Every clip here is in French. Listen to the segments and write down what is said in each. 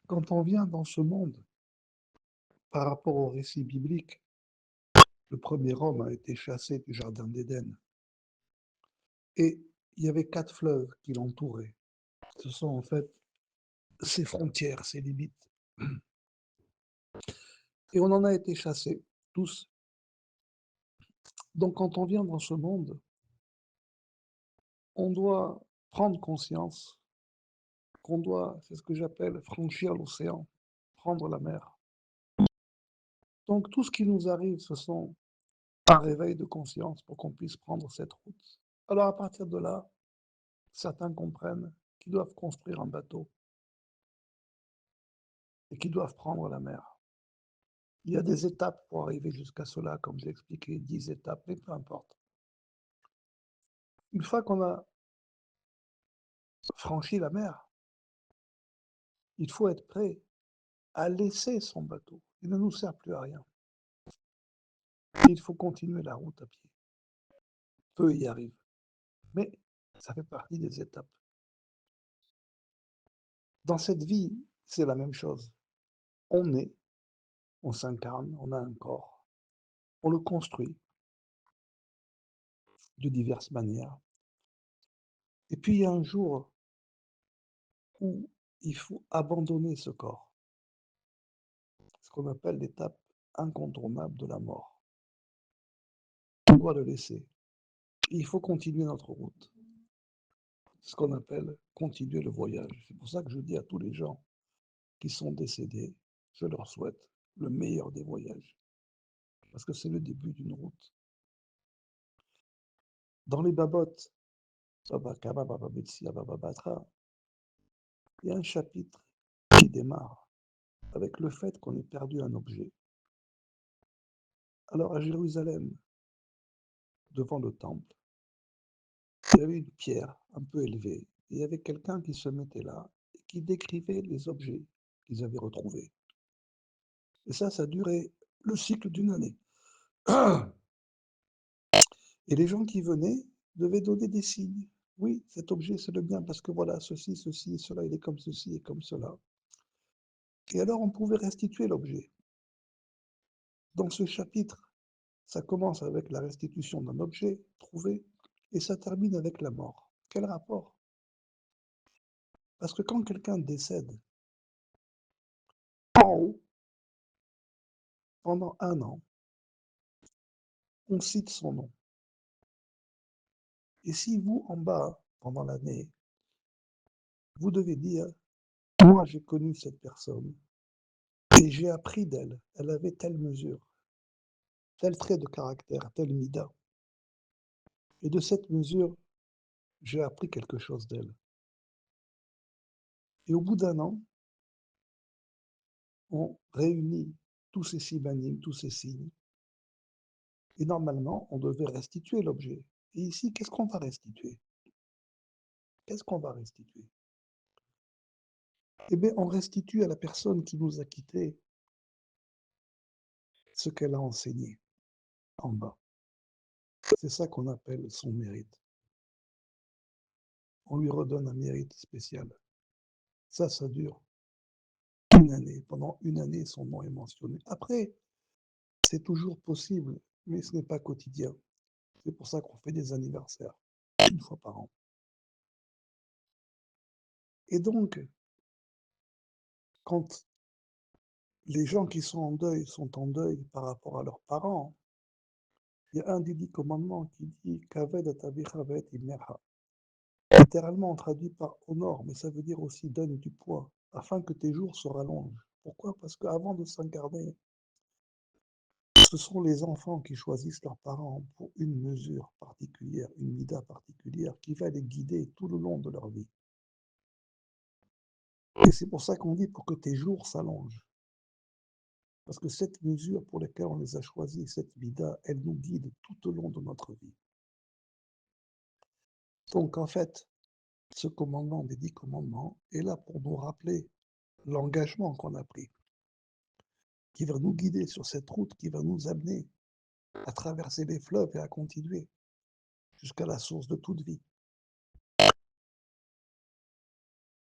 Quand on vient dans ce monde, par rapport au récit biblique, le premier homme a été chassé du jardin d'Éden et il y avait 4 fleuves qui l'entouraient. Ce sont en fait ses frontières, ses limites et on en a été chassés, tous. Donc quand on vient dans ce monde, on doit prendre conscience qu'on doit, c'est ce que j'appelle franchir l'océan, prendre la mer. Donc tout ce qui nous arrive, ce sont un réveil de conscience pour qu'on puisse prendre cette route. Alors à partir de là, certains comprennent qu'ils doivent construire un bateau et qu'ils doivent prendre la mer. Il y a des étapes pour arriver jusqu'à cela, comme j'ai expliqué, 10 étapes, mais peu importe. Une fois qu'on a franchi la mer, il faut être prêt à laisser son bateau. Il ne nous sert plus à rien. Il faut continuer la route à pied. Peu y arrivent. Mais ça fait partie des étapes. Dans cette vie, c'est la même chose. On est, on s'incarne, on a un corps, on le construit de diverses manières. Et puis il y a un jour où il faut abandonner ce corps, ce qu'on appelle l'étape incontournable de la mort. On doit le laisser. Et il faut continuer notre route, ce qu'on appelle continuer le voyage. C'est pour ça que je dis à tous les gens qui sont décédés, je leur souhaite le meilleur des voyages, parce que c'est le début d'une route. Dans les babotes, Baba Kama, Baba Betsia, Baba Batra, il y a un chapitre qui démarre avec le fait qu'on ait perdu un objet. Alors à Jérusalem, devant le temple, il y avait une pierre un peu élevée, et il y avait quelqu'un qui se mettait là et qui décrivait les objets qu'ils avaient retrouvés. Et ça durait le cycle d'une année. Et les gens qui venaient devaient donner des signes. Oui, cet objet, c'est le bien, parce que voilà, ceci, ceci, cela, il est comme ceci et comme cela. Et alors, on pouvait restituer l'objet. Dans ce chapitre, ça commence avec la restitution d'un objet trouvé, et ça termine avec la mort. Quel rapport? Parce que quand quelqu'un décède, en haut, pendant un an, on cite son nom. Et si vous, en bas, pendant l'année, vous devez dire, moi j'ai connu cette personne, et j'ai appris d'elle, elle avait telle mesure, tel trait de caractère, tel mida. Et de cette mesure, j'ai appris quelque chose d'elle. Et au bout d'un an, on réunit tous ces simanim, tous ces signes, et normalement, on devait restituer l'objet. Et ici, qu'est-ce qu'on va restituer? Qu'est-ce qu'on va restituer? Eh bien, on restitue à la personne qui nous a quittés ce qu'elle a enseigné en bas. C'est ça qu'on appelle son mérite. On lui redonne un mérite spécial. Ça dure une année. Pendant une année, son nom est mentionné. Après, c'est toujours possible, mais ce n'est pas quotidien. C'est pour ça qu'on fait des anniversaires, une fois par an. Et donc, quand les gens qui sont en deuil par rapport à leurs parents, il y a un des 10 commandements qui dit Kaved atavicha ve'et imecha. Littéralement, on traduit par honore, mais ça veut dire aussi donne du poids, afin que tes jours se rallongent. Pourquoi? Parce qu'avant de s'incarner, ce sont les enfants qui choisissent leurs parents pour une mesure particulière, une mida particulière, qui va les guider tout le long de leur vie. Et c'est pour ça qu'on dit pour que tes jours s'allongent. Parce que cette mesure pour laquelle on les a choisis, cette mida, elle nous guide tout au long de notre vie. Donc en fait, ce commandement des 10 commandements est là pour nous rappeler l'engagement qu'on a pris, qui va nous guider sur cette route, qui va nous amener à traverser les fleuves et à continuer jusqu'à la source de toute vie.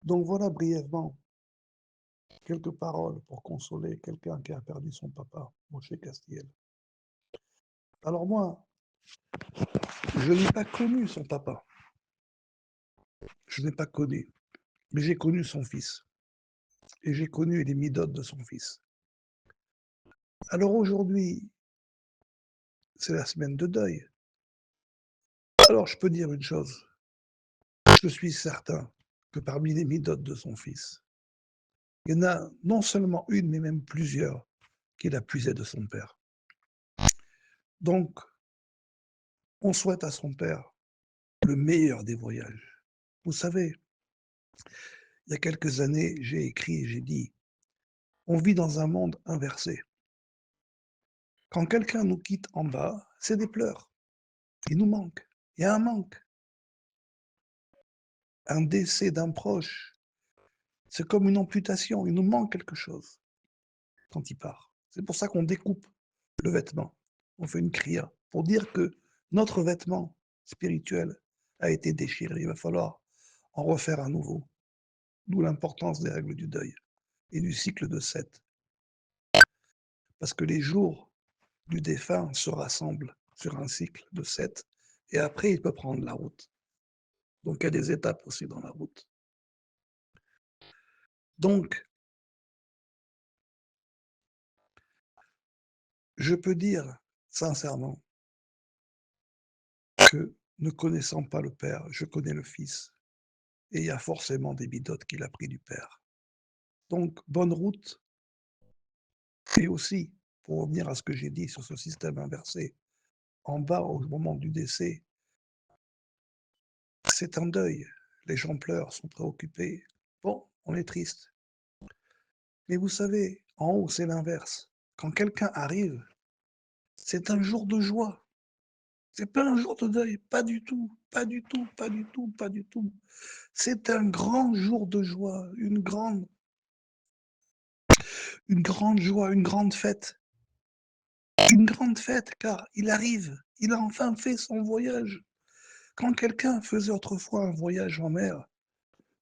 Donc voilà brièvement quelques paroles pour consoler quelqu'un qui a perdu son papa, Moshe Castiel. Alors moi, je n'ai pas connu son papa, je n'ai pas connu, mais j'ai connu son fils et j'ai connu les midotes de son fils. Alors aujourd'hui, c'est la semaine de deuil. Alors je peux dire une chose, je suis certain que parmi les midotes de son fils, il y en a non seulement une, mais même plusieurs qu'il a puisé de son père. Donc, on souhaite à son père le meilleur des voyages. Vous savez, il y a quelques années, j'ai écrit et j'ai dit, on vit dans un monde inversé. Quand quelqu'un nous quitte en bas, c'est des pleurs. Il nous manque. Il y a un manque. Un décès d'un proche, c'est comme une amputation. Il nous manque quelque chose quand il part. C'est pour ça qu'on découpe le vêtement. On fait une kriya pour dire que notre vêtement spirituel a été déchiré. Il va falloir en refaire un nouveau. D'où l'importance des règles du deuil et du cycle de 7. Parce que les jours du défunt se rassemblent sur un cycle de 7 et après il peut prendre la route. Donc il y a des étapes aussi dans la route. Donc, je peux dire sincèrement que ne connaissant pas le père, je connais le fils. Et il y a forcément des bidotes qu'il a pris du père. Donc, bonne route. Et aussi, pour revenir à ce que j'ai dit sur ce système inversé, en bas, au moment du décès, c'est un deuil. Les gens pleurent, sont préoccupés. Bon, on est triste. Mais vous savez, en haut, c'est l'inverse. Quand quelqu'un arrive, c'est un jour de joie. C'est pas un jour de deuil, pas du tout, pas du tout, pas du tout, pas du tout. C'est un grand jour de joie, une grande joie, une grande fête. Une grande fête, car il arrive, il a enfin fait son voyage. Quand quelqu'un faisait autrefois un voyage en mer,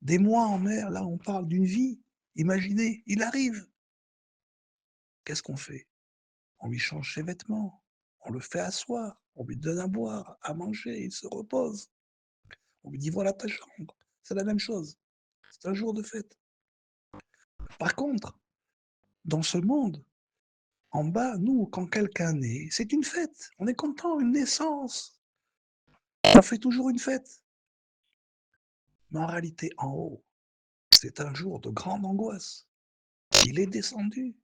des mois en mer, là on parle d'une vie. Imaginez, il arrive. Qu'est-ce qu'on fait? On lui change ses vêtements, on le fait asseoir, on lui donne à boire, à manger, il se repose. On lui dit voilà ta chambre. C'est la même chose. C'est un jour de fête. Par contre, dans ce monde, en bas, nous, quand quelqu'un naît, c'est une fête. On est content, une naissance. On fait toujours une fête. Mais en réalité, en haut, c'est un jour de grande angoisse. Il est descendu.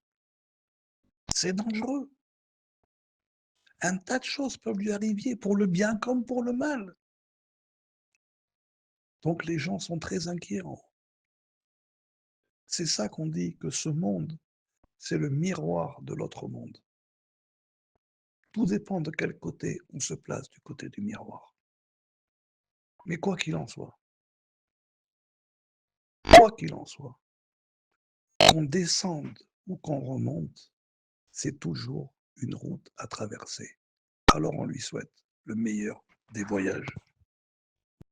C'est dangereux. Un tas de choses peuvent lui arriver, pour le bien comme pour le mal. Donc les gens sont très inquiets en haut. C'est ça qu'on dit que ce monde, c'est le miroir de l'autre monde. Tout dépend de quel côté on se place du côté du miroir. Mais quoi qu'il en soit, qu'on descende ou qu'on remonte, c'est toujours une route à traverser. Alors on lui souhaite le meilleur des voyages.